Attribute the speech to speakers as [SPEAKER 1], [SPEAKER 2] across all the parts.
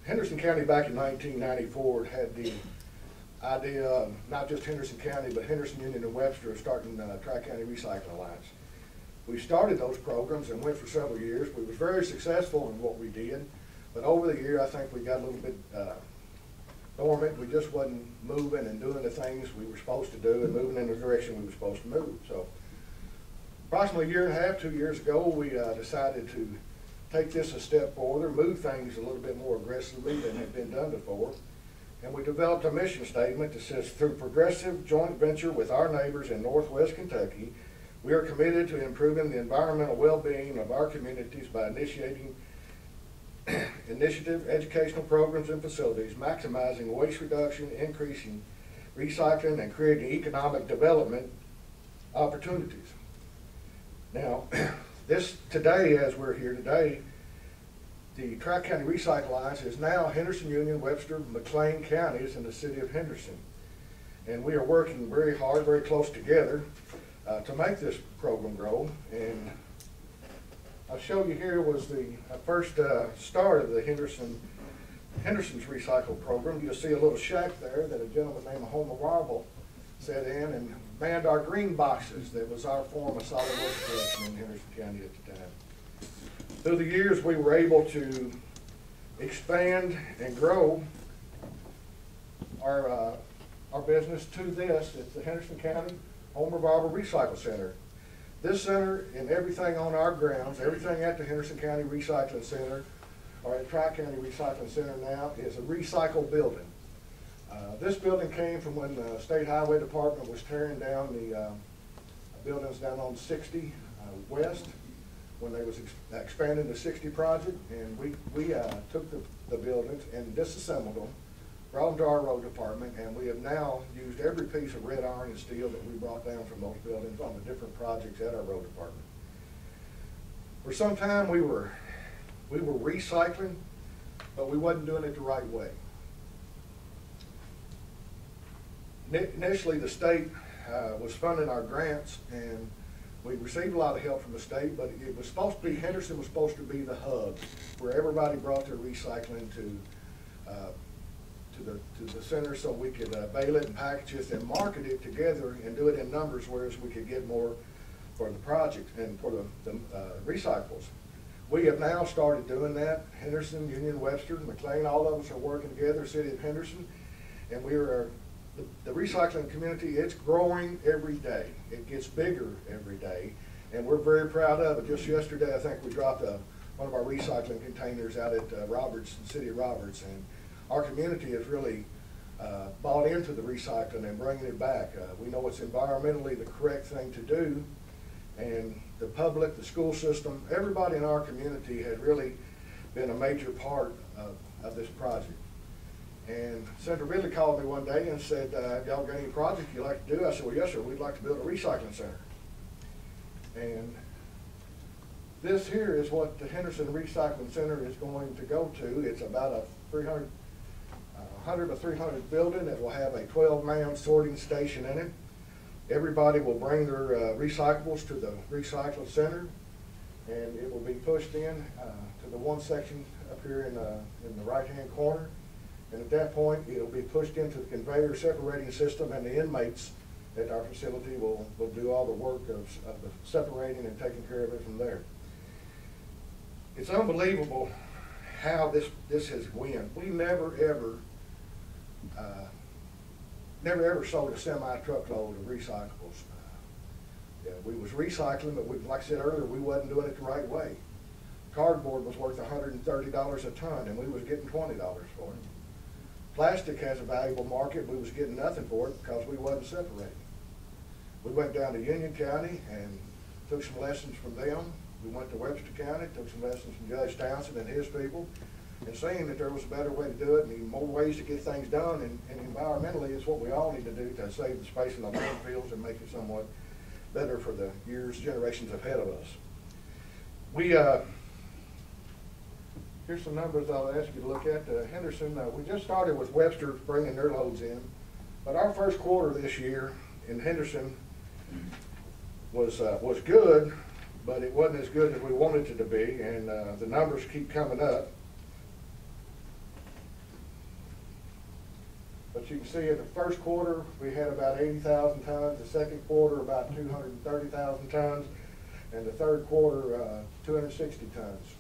[SPEAKER 1] Henderson County back in 1994 had the idea, not just Henderson County, but Henderson, Union, and Webster of starting Tri-County Recycling Alliance. We started those programs and went for several years. We were very successful in what we did, but over the year I think we got a little bit dormant. We just wasn't moving and doing the things we were supposed to do and moving in the direction we were supposed to move. So approximately a year and a half, 2 years ago, we decided to take this a step forward, move things a little bit more aggressively than had been done before. And we developed a mission statement that says, through progressive joint venture with our neighbors in Northwest Kentucky, we are committed to improving the environmental well-being of our communities by initiating initiative, educational programs and facilities, maximizing waste reduction, increasing recycling, and creating economic development opportunities. Now, this today, as we're here today, the Tri-County Recycle Alliance is now Henderson, Union, Webster, McLean counties in the city of Henderson. And we are working very hard, very close together to make this program grow. And I'll show you here was the first start of the Henderson's recycle program. You'll see a little shack there that a gentleman named Homer Warble set in and manned our green boxes. That was our form of solid waste collection in Henderson County at the time. Through the years, we were able to expand and grow our business to this. It's the Henderson County Homer Barber Recycle Center. This center and everything on our grounds, everything at the Henderson County Recycling Center, or at Tri-County Recycling Center now, is a recycle building. This building came from when the State Highway Department was tearing down the buildings down on 60 West, when they was expanding the 60 project, and we took the buildings and disassembled them, brought them to our road department, and we have now used every piece of red iron and steel that we brought down from those buildings on the different projects at our road department. For some time we were recycling, but we wasn't doing it the right way. Initially the state was funding our grants, and we received a lot of help from the state, but it was supposed to be, Henderson was supposed to be the hub where everybody brought their recycling to the center, so we could bale it and package it and market it together and do it in numbers, whereas we could get more for the project and for the recyclables. We have now started doing that. Henderson, Union, Webster, McLean, all of us are working together, City of Henderson, and we are the recycling community. It's growing every day. It gets bigger every day, and we're very proud of it. Just yesterday, I think we dropped one of our recycling containers out at Roberts, the city of Roberts, and our community has really bought into the recycling and bringing it back. We know it's environmentally the correct thing to do, and the public, the school system, everybody in our community has really been a major part of this project. And Senator Ridley called me one day and said, y'all got any project you'd like to do? I said, well, yes, sir, we'd like to build a recycling center. And this here is what the Henderson Recycling Center is going to go to. It's about a 100 by 300 building that will have a 12-man sorting station in it. Everybody will bring their recyclables to the recycling center, and it will be pushed in to the one section up here in the right-hand corner. And at that point, it'll be pushed into the conveyor separating system, and the inmates at our facility will do all the work of the separating and taking care of it from there. It's unbelievable how this has went. We never ever sold a semi-truckload of recyclables. Yeah, we was recycling, but like I said earlier, we wasn't doing it the right way. Cardboard was worth $130 a ton, and we was getting $20 for it. Plastic has a valuable market. We was getting nothing for it because we wasn't separating. We went down to Union County and took some lessons from them. We went to Webster County, took some lessons from Judge Townsend and his people, and seeing that there was a better way to do it and more ways to get things done, and environmentally is what we all need to do to save the space in the landfills and make it somewhat better for the generations ahead of us. Here's some numbers I'll ask you to look at. Henderson, we just started with Webster bringing their loads in, but our first quarter this year in Henderson was good, but it wasn't as good as we wanted it to be, and the numbers keep coming up. you can see in the first quarter, we had about 80,000 tons, the second quarter about 230,000 tons, and the third quarter 260 tons.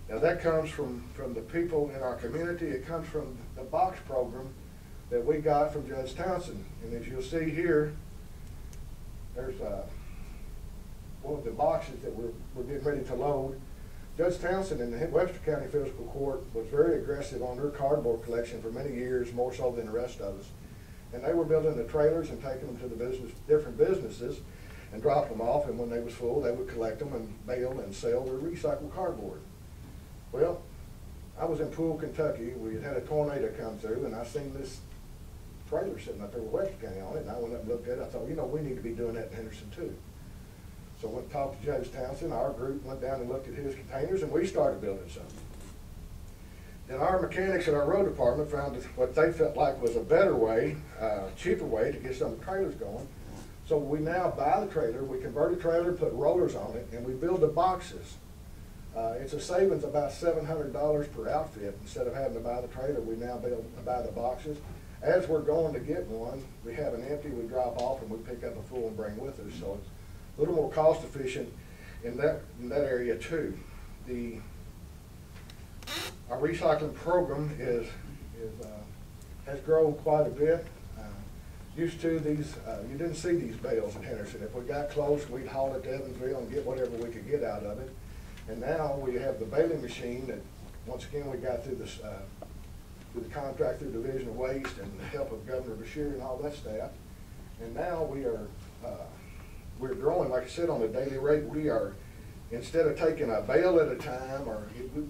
[SPEAKER 1] Now that comes from the people in our community. It comes from the box program that we got from Judge Townsend. And as you'll see here, there's one of the boxes that we're getting ready to load. Judge Townsend in the Webster County Fiscal Court was very aggressive on their cardboard collection for many years, more so than the rest of us. And they were building the trailers and taking them to the different businesses and dropping them off, and when they was full, they would collect them and bail and sell their recycled cardboard. Well, I was in Poole, Kentucky. We had a tornado come through, and I seen this trailer sitting up there with Webster County on it, and I went up and looked at it. I thought, you know, we need to be doing that in Henderson too. So I went and talked to Judge Townsend. Our group went down and looked at his containers, and we started building some. Then our mechanics at our road department found what they felt like was a better way, cheaper way to get some of the trailers going. So we now buy the trailer, we convert a trailer, put rollers on it, and we build the boxes. It's a savings of about $700 per outfit. Instead of having to buy the trailer, we now buy the boxes. As we're going to get one, we have an empty, we drop off, and we pick up a full and bring with us. So it's a little more cost efficient in that area too. Our recycling program has grown quite a bit. Used to these, you didn't see these bales in Henderson. If we got close, we'd haul it to Evansville and get whatever we could get out of it. And now we have the baling machine that, once again, we got through this, through the contract through Division of Waste and the help of Governor Bashir and all that staff. And now we're growing, like I said, on a daily rate. We are, instead of taking a bale at a time, or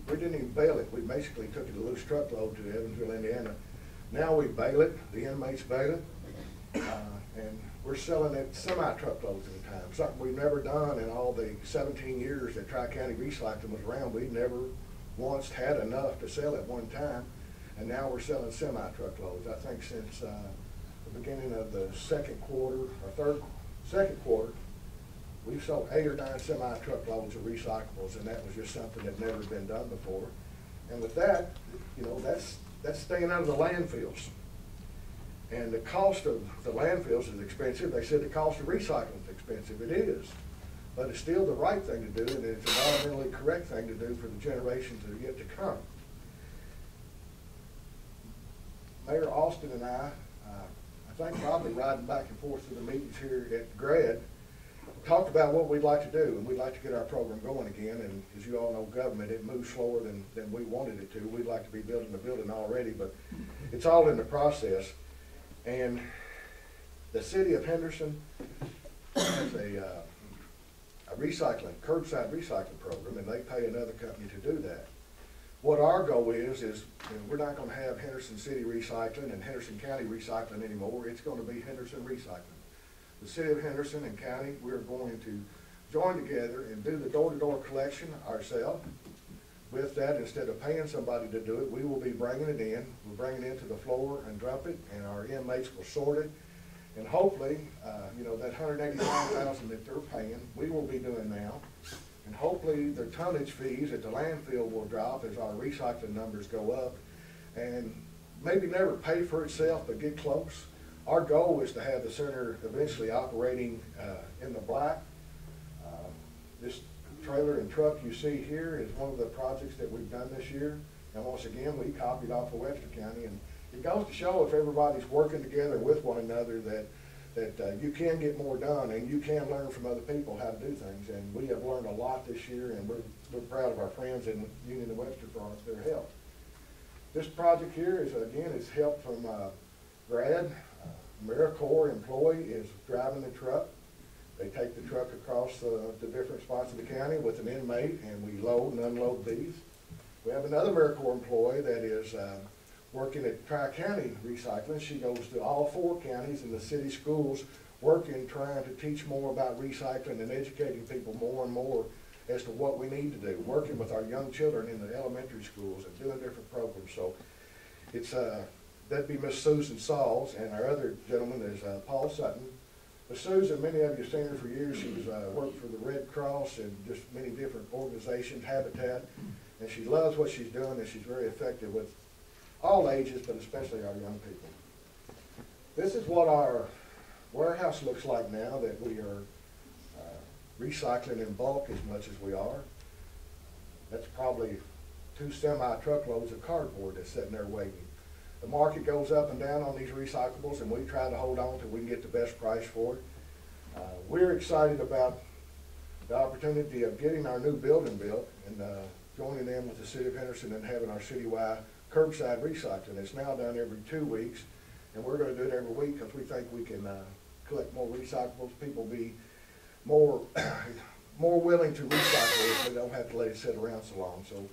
[SPEAKER 1] we didn't even bale it. We basically took it a loose truckload to Evansville, Indiana. Now we bale it, the inmates bale it, and we're selling it semi-truckloads at a time, something we've never done in all the 17 years that Tri-County Recycling was around. We've never once had enough to sell at one time, and now we're selling semi-truckloads. I think since the beginning of the second quarter, we've sold 8 or 9 semi-truckloads of recyclables, and that was just something that never been done before. And with that, you know, that's staying out of the landfills. And the cost of the landfills is expensive. They said the cost of recycling is expensive. It is. But it's still the right thing to do, and it's an environmentally correct thing to do for the generations that are yet to come. Mayor Austin and I think probably riding back and forth to the meetings here at GRADD, talked about what we'd like to do, and we'd like to get our program going again. And as you all know, government, it moves slower than we wanted it to. We'd like to be building the building already, but it's all in the process. And the city of Henderson has a curbside recycling program, and they pay another company to do that. What our goal is you know, we're not going to have Henderson City Recycling and Henderson County Recycling anymore. It's going to be Henderson Recycling. The city of Henderson and county, we're going to join together and do the door-to-door collection ourselves. With that, instead of paying somebody to do it, we will be bringing it in. We'll bring it into the floor and dump it, and our inmates will sort it. And hopefully, you know, that $185,000 that they're paying, we will be doing now. And hopefully their tonnage fees at the landfill will drop as our recycling numbers go up. And maybe never pay for itself, but get close. Our goal is to have the center eventually operating in the black. This trailer and truck you see here is one of the projects that we've done this year. And once again, we copied off of Webster County. And it goes to show if everybody's working together with one another that you can get more done, and you can learn from other people how to do things. And we have learned a lot this year, and we're proud of our friends in Union and Webster for their help. This project here is, again, it's help from GRADD. AmeriCorps employee is driving the truck. They take the truck across the different spots of the county with an inmate, and we load and unload these. We have another AmeriCorps employee that is working at Tri-County Recycling. She goes to all 4 counties and the city schools, working, trying to teach more about recycling and educating people more and more as to what we need to do, working with our young children in the elementary schools and doing different programs. So it's that'd be Miss Susan Sauls, and our other gentleman is Paul Sutton. Miss Susan, many of you have seen her for years. She's worked for the Red Cross and just many different organizations, Habitat, and she loves what she's doing, and she's very effective with all ages, but especially our young people. This is what our warehouse looks like now that we are recycling in bulk as much as we are. That's probably 2 semi-truckloads of cardboard that's sitting there waiting. The market goes up and down on these recyclables, and we try to hold on till we can get the best price for it. We're excited about the opportunity of getting our new building built and joining in with the city of Henderson and having our citywide curbside recycling. It's now done every 2 weeks, and we're going to do it every week because we think we can collect more recyclables. People be more willing to recycle if they don't have to let it sit around so long. So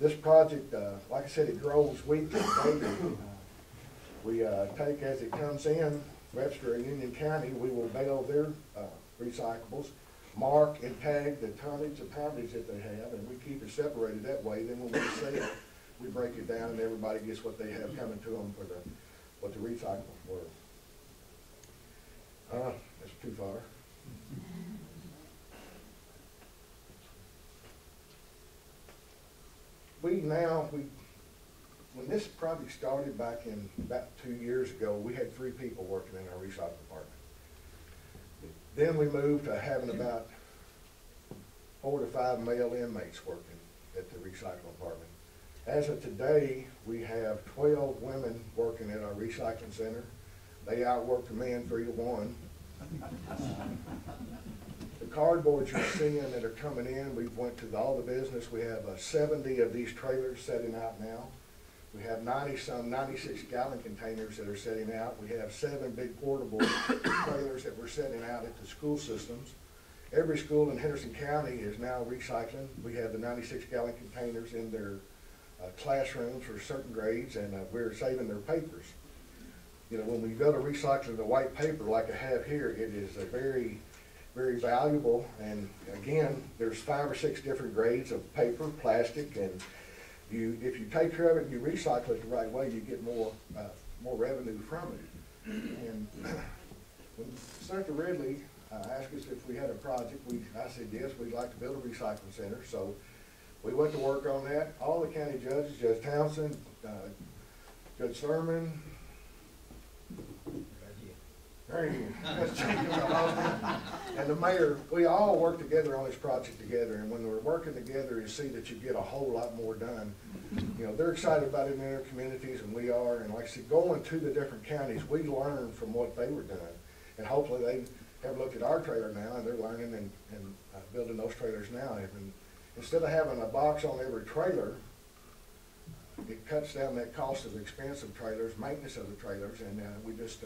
[SPEAKER 1] this project, like I said, it grows weekly and daily. We take as it comes in. Webster and Union County, we will bail their recyclables, mark and tag the tonnage and poundage that they have, and we keep it separated that way. Then when we sell it, we break it down and everybody gets what they have coming to them for what the recyclables were. That's too far. When this project started back in about 2 years ago, we had 3 people working in our recycling department. Then we moved to having about 4 to 5 male inmates working at the recycling department. As of today, we have 12 women working at our recycling center. They outwork the men 3 to 1. The cardboards you're seeing that are coming in, we've went to all the business. We have 70 of these trailers setting out now. We have 96-gallon containers that are setting out. We have 7 big portable trailers that we're setting out at the school systems. Every school in Henderson County is now recycling. We have the 96-gallon containers in their classrooms for certain grades, and we're saving their papers. You know, when we go to recycling the white paper like I have here, it is a very, very valuable, and again, there's 5 or 6 different grades of paper, plastic, and if you take care of it and you recycle it the right way, you get more revenue from it. And when Senator Ridley asked us if we had a project, I said yes, we'd like to build a recycling center. So we went to work on that. All the county judges, Judge Townsend, Judge Thurman, and the mayor, we all work together on this project together, and when we're working together, you see that you get a whole lot more done. You know, they're excited about it in their communities, and we are, and like I said, going to the different counties, we learn from what they were doing, and hopefully they have looked at our trailer now, and they're learning and building those trailers now. And instead of having a box on every trailer, it cuts down that cost of expensive trailers, maintenance of the trailers, and we just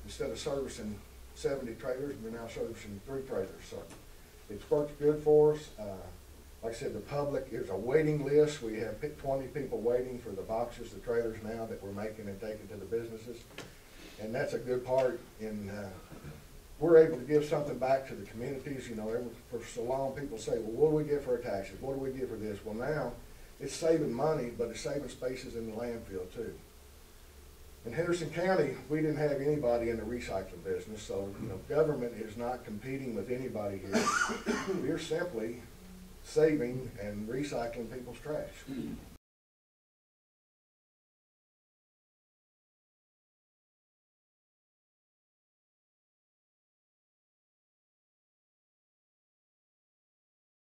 [SPEAKER 1] instead of servicing 70 trailers, we're now servicing 3 trailers. So it's worked good for us. Like I said, the public, there's a waiting list. We have 20 people waiting for the boxes, the trailers now that we're making and taking to the businesses. And that's a good part in, we're able to give something back to the communities. You know, for so long people say, well, what do we get for our taxes? What do we get for this? Well, now it's saving money, but it's saving spaces in the landfill too. In Henderson County, we didn't have anybody in the recycling business, so you know, government is not competing with anybody here. We're simply saving and recycling people's trash.